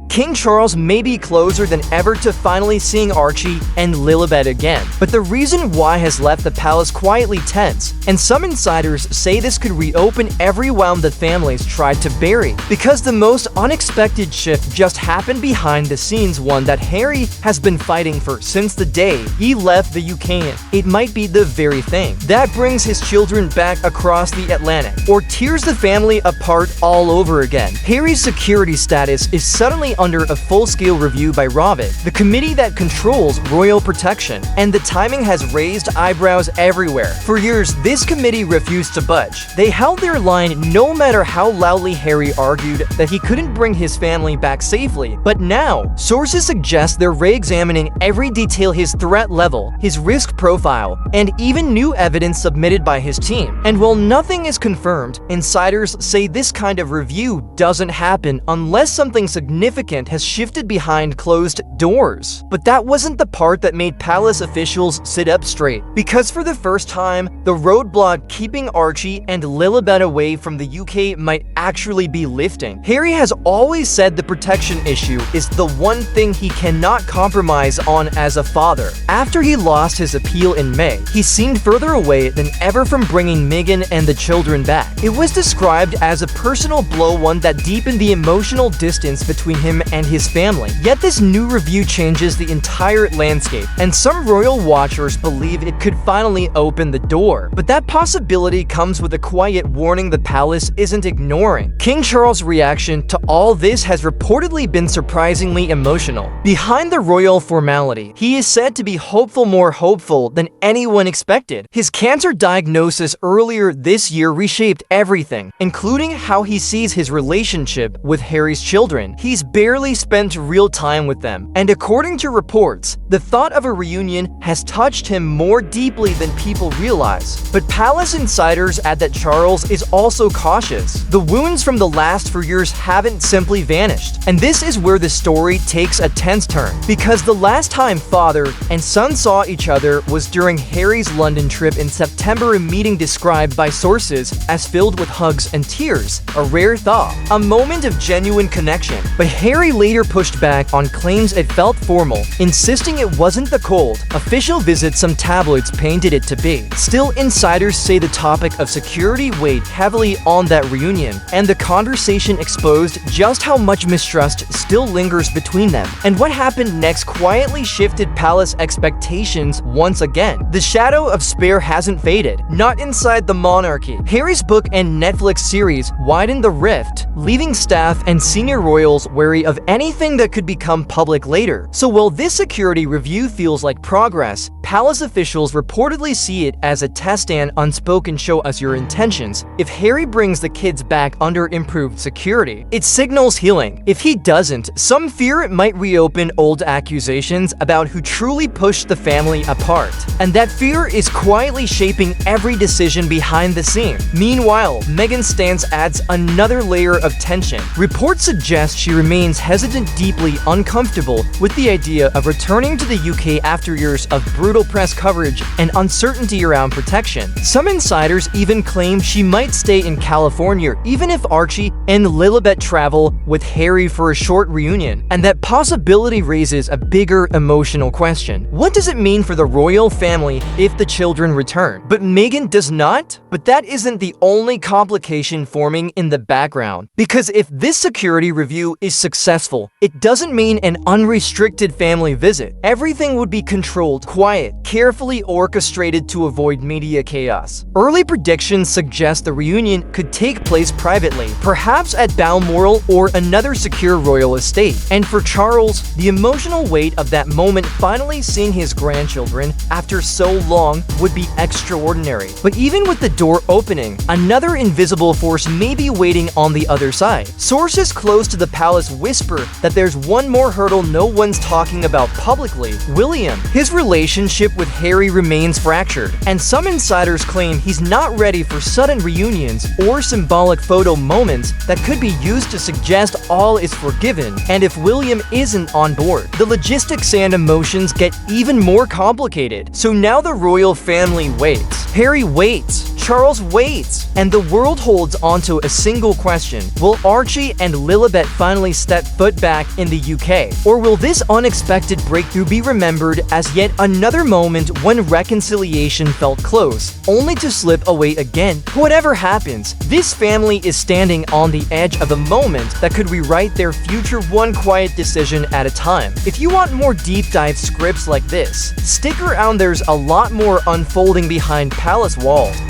King Charles may be closer than ever to finally seeing Archie and Lilibet again, but the reason why has left the palace quietly tense, and some insiders say this could reopen every wound the families tried to bury, because the most unexpected shift just happened behind the scenes, one that Harry has been fighting for since the day he left the UK. It might be the very thing that brings his children back across the Atlantic, or tears the family apart all over again. Harry's security status is suddenly under a full-scale review by RAVEC, the committee that controls royal protection, and the timing has raised eyebrows everywhere. For years, this committee refused to budge. They held their line no matter how loudly Harry argued that he couldn't bring his family back safely. But now, sources suggest they're re-examining every detail: his threat level, his risk profile, and even new evidence submitted by his team. And while nothing is confirmed, insiders say this kind of review doesn't happen unless something significant has shifted behind closed doors. But that wasn't the part that made palace officials sit up straight, because for the first time, the roadblock keeping Archie and Lilibet away from the UK might actually be lifting. Harry has always said the protection issue is the one thing he cannot compromise on as a father. After he lost his appeal in May, he seemed further away than ever from bringing Meghan and the children back. It was described as a personal blow, one that deepened the emotional distance between him and his family. Yet this new review changes the entire landscape, and some royal watchers believe it could finally open the door. But that possibility comes with a quiet warning the palace isn't ignoring. King Charles' reaction to all this has reportedly been surprisingly emotional. Behind the royal formality, he is said to be hopeful, more hopeful than anyone expected. His cancer diagnosis earlier this year reshaped everything, including how he sees his relationship with Harry's children. He's barely spent real time with them, and according to reports, the thought of a reunion has touched him more deeply than people realize. But palace insiders add that Charles is also cautious. The wounds from the last few years haven't simply vanished, and this is where the story takes a tense turn, because the last time father and son saw each other was during Harry's London trip in September, a meeting described by sources as filled with hugs and tears, a rare thaw, a moment of genuine connection. But Harry later pushed back on claims it felt formal, insisting it wasn't the cold, official visit some tabloids painted it to be. Still, insiders say the topic of security weighed heavily on that reunion, and the conversation exposed just how much mistrust still lingers between them. And what happened next quietly shifted palace expectations once again. The shadow of Spare hasn't faded, not inside the monarchy. Harry's book and Netflix series widened the rift, leaving staff and senior royals wary of anything that could become public later. So while this security review feels like progress, palace officials reportedly see it as a test and unspoken show us your intentions. If Harry brings the kids back under improved security, it signals healing. If he doesn't, some fear it might reopen old accusations about who truly pushed the family apart. And that fear is quietly shaping every decision behind the scene. Meanwhile, Meghan's stance adds another layer of tension. Reports suggest she remains hesitant, deeply uncomfortable with the idea of returning to the UK after years of brutal press coverage and uncertainty around protection. Some insiders even claim she might stay in California even if Archie and Lilibet travel with Harry for a short reunion, and that possibility raises a bigger emotional question. What does it mean for the royal family if the children return, but Meghan does not? But that isn't the only complication forming in the background, because if this security review is successful, it doesn't mean an unrestricted family visit. Everything would be controlled, quiet, carefully orchestrated to avoid media chaos. Early predictions suggest the reunion could take place privately, perhaps at Balmoral or another secure royal estate. And for Charles, the emotional weight of that moment, finally seeing his grandchildren after so long, would be extraordinary. But even with the door opening, another invisible force may be waiting on the other side. Sources close to the palace whisper that there's one more hurdle no one's talking about publicly: William. His relationship with Harry remains fractured, and some insiders claim he's not ready for sudden reunions or symbolic photo moments that could be used to suggest all is forgiven. And if William isn't on board, the logistics and emotions get even more complicated. So now the royal family waits. Harry waits. Charles waits, and the world holds onto a single question. Will Archie and Lilibet finally step foot back in the UK? Or will this unexpected breakthrough be remembered as yet another moment when reconciliation felt close, only to slip away again? Whatever happens, this family is standing on the edge of a moment that could rewrite their future one quiet decision at a time. If you want more deep dive scripts like this, stick around, there's a lot more unfolding behind palace walls.